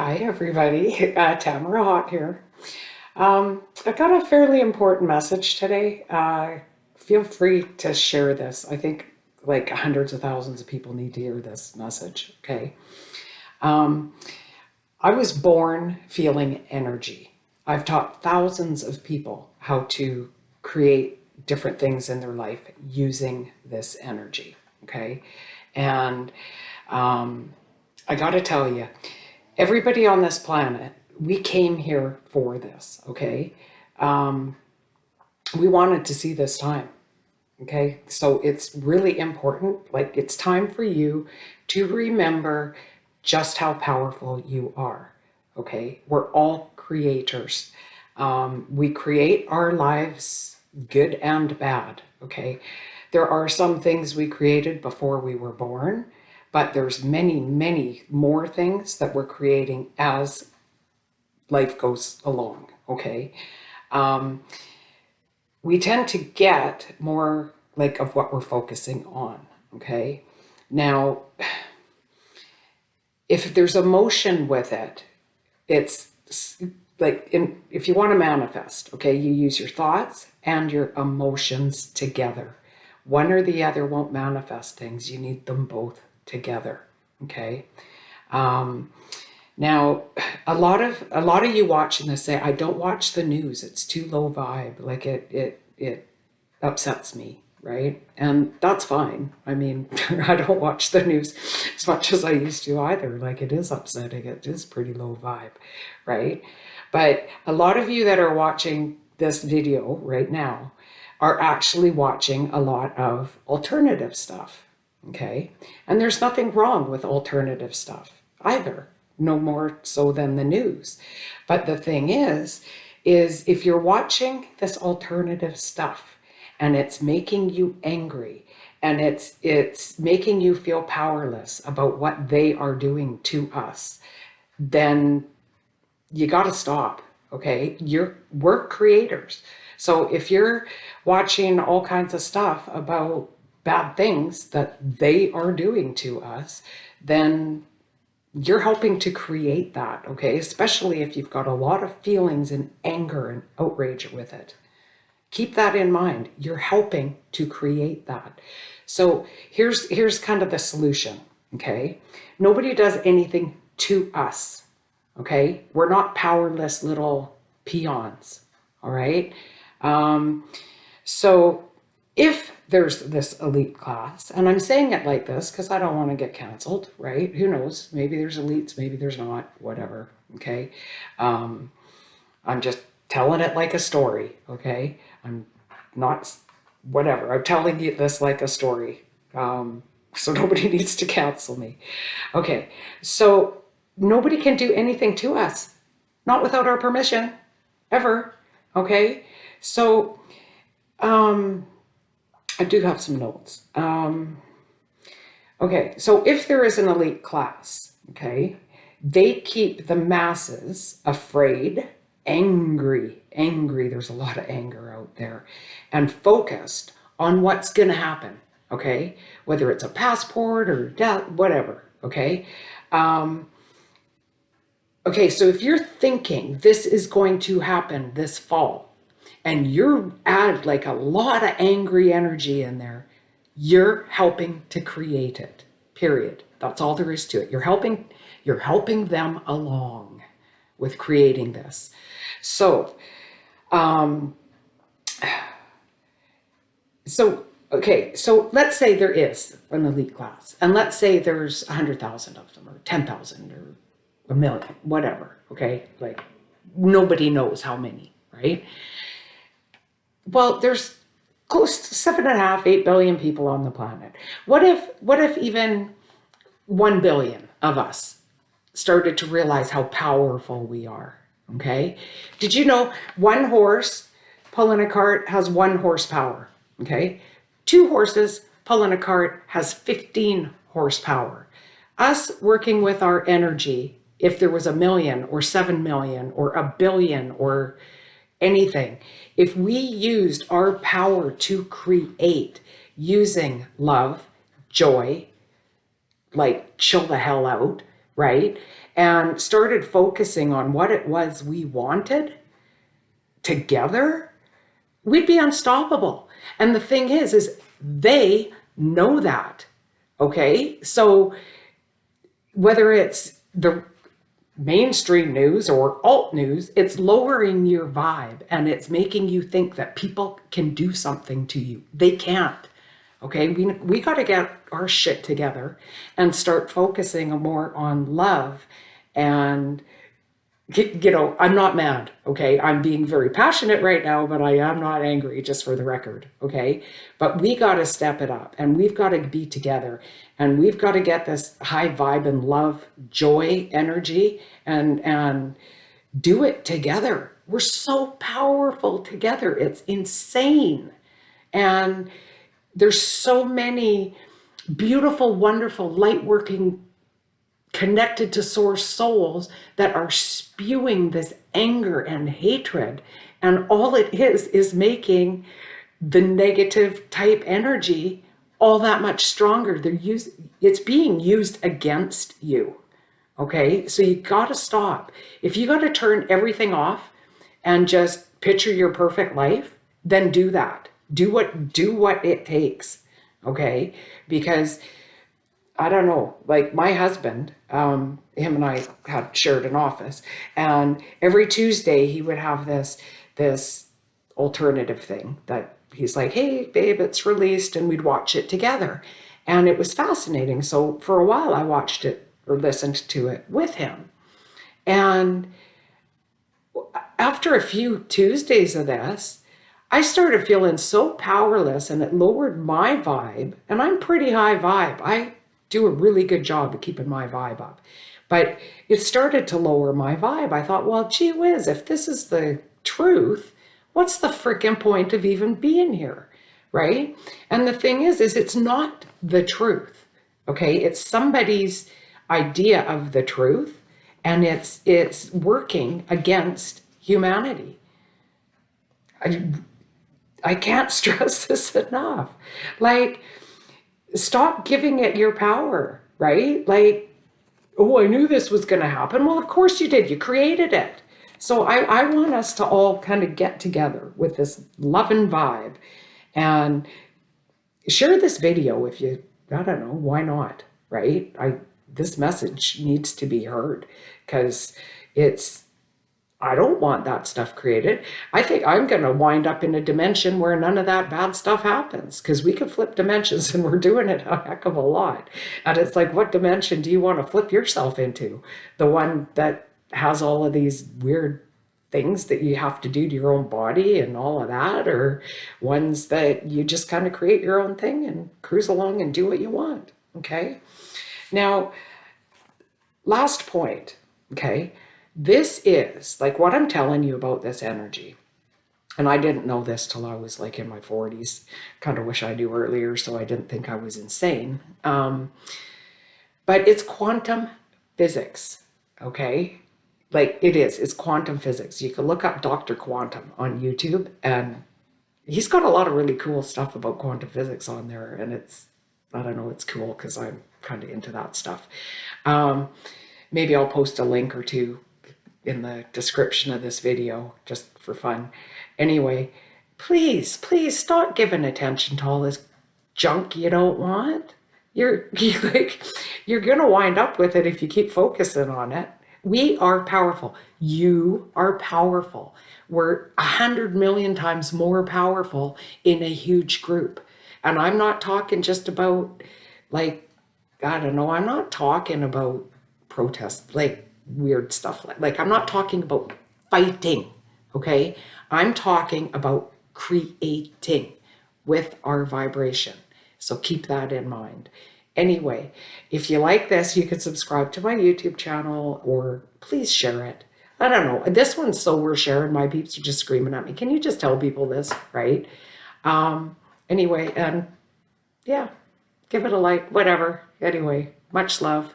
Hi, everybody. Tamara Hot here. I've got a fairly important message today. Feel free to share this. I think like hundreds of thousands of people need to hear this message, okay? Um, I was born feeling energy. I've taught thousands of people how to create different things in their life using this energy, okay? And I got to tell you, everybody on this planet, we came here for this, okay? We wanted to see this time, okay? So it's really important. Like, it's time for you to remember just how powerful you are, okay? We're all creators. We create our lives, good and bad, okay? There are some things we created before we were born, but there's many, many more things that we're creating as life goes along, okay? We tend to get more like of what we're focusing on, okay? Now, if there's emotion with it, it's like if you want to manifest, okay, you use your thoughts and your emotions together. One or the other won't manifest things. You need them both together, okay? Now, a lot of you watching this say, I don't watch the news. It's too low vibe. Like it upsets me, right? And that's fine. I mean, I don't watch the news as much as I used to either. Like, it is upsetting. It is pretty low vibe, right? But a lot of you that are watching this video right now are actually watching a lot of alternative stuff, okay? And there's nothing wrong with alternative stuff either, no more so than the news. But the thing is if you're watching this alternative stuff and it's making you angry and it's making you feel powerless about what they are doing to us, then you got to stop, okay? We're creators. So if you're watching all kinds of stuff about bad things that they are doing to us, then you're helping to create that, okay? Especially if you've got a lot of feelings and anger and outrage with it. Keep that in mind. You're helping to create that. So here's kind of the solution, okay? Nobody does anything to us, okay? We're not powerless little peons, all right? So if there's this elite class, and I'm saying it like this because I don't want to get canceled, right? Who knows? Maybe there's elites, maybe there's not, whatever, okay? I'm just telling it like a story, okay? I'm not, whatever. I'm telling you this like a story. So nobody needs to cancel me. Okay, so nobody can do anything to us, not without our permission, ever, okay? So, I do have some notes. Okay, so if there is an elite class, okay, they keep the masses afraid, angry, there's a lot of anger out there, and focused on what's going to happen, okay? Whether it's a passport or death, whatever, okay? Okay, so if you're thinking this is going to happen this fall, and you add like a lot of angry energy in there, you're helping to create it, period. That's all there is to it. You're helping them along with creating this. So, okay, so let's say there is an elite class, and let's say there's 100,000 of them, or 10,000, or a million, whatever, okay? Like, nobody knows how many, right? Well, there's close to 7.5, 8 billion people on the planet. What if even 1 billion of us started to realize how powerful we are, okay? Did you know one horse pulling a cart has 1 horsepower, okay? 2 horses pulling a cart has 15 horsepower. Us working with our energy, if there was a million or 7 million or a billion or anything, if we used our power to create using love, joy, like chill the hell out, right? And started focusing on what it was we wanted together, we'd be unstoppable. And the thing is they know that. Okay. So whether it's the mainstream news or alt news, it's lowering your vibe and it's making you think that people can do something to you. They can't. Okay, we got to get our shit together and start focusing more on love. And I'm not mad. Okay, I'm being very passionate right now, but I am not angry, just for the record. Okay, but we got to step it up and we've got to be together and we've got to get this high vibe and love, joy, energy, and do it together. We're so powerful together. It's insane. And there's so many beautiful, wonderful, light working, connected to source souls that are spewing this anger and hatred. And all it is making the negative type energy all that much stronger. It's being used against you. Okay, so you got to stop. If you got to turn everything off and just picture your perfect life, then do that. Do what it takes. Okay, because I don't know, like my husband, him and I had shared an office, and every Tuesday he would have this alternative thing that he's like, "Hey, babe, it's released," and we'd watch it together, and it was fascinating. So for a while, I watched it or listened to it with him, and after a few Tuesdays of this, I started feeling so powerless and it lowered my vibe. And I'm pretty high vibe. I do a really good job of keeping my vibe up. But it started to lower my vibe. I thought, well, gee whiz, if this is the truth, what's the freaking point of even being here? Right? And the thing is it's not the truth. Okay? It's somebody's idea of the truth, and it's working against humanity. I can't stress this enough. Like, stop giving it your power, right? Like, oh, I knew this was going to happen. Well, of course you did. You created it. So I want us to all kind of get together with this love and vibe and share this video if you, I don't know, why not, right? This message needs to be heard because I don't want that stuff created. I think I'm going to wind up in a dimension where none of that bad stuff happens, because we could flip dimensions and we're doing it a heck of a lot. And it's like, what dimension do you want to flip yourself into? The one that has all of these weird things that you have to do to your own body and all of that, or ones that you just kind of create your own thing and cruise along and do what you want. Okay. Now, last point. Okay. This is like what I'm telling you about this energy. And I didn't know this till I was like in my 40s. Kind of wish I knew earlier so I didn't think I was insane. But it's quantum physics, okay? Like it's quantum physics. You can look up Dr. Quantum on YouTube, and he's got a lot of really cool stuff about quantum physics on there. And I don't know, it's cool because I'm kind of into that stuff. Maybe I'll post a link or two in the description of this video just for fun. Anyway, please stop giving attention to all this junk you don't want. You're gonna wind up with it if you keep focusing on it. We are powerful. You are powerful. We're 100 million times more powerful in a huge group. And I'm not talking just about, like, I don't know, I'm not talking about protest, like weird stuff. Like I'm not talking about fighting, okay? I'm talking about creating with our vibration. So keep that in mind. Anyway, if you like this, you can subscribe to my YouTube channel or please share it. I don't know. This one's so worth sharing. My peeps are just screaming at me. Can you just tell people this, right? Anyway, and yeah, give it a like, whatever. Anyway, much love.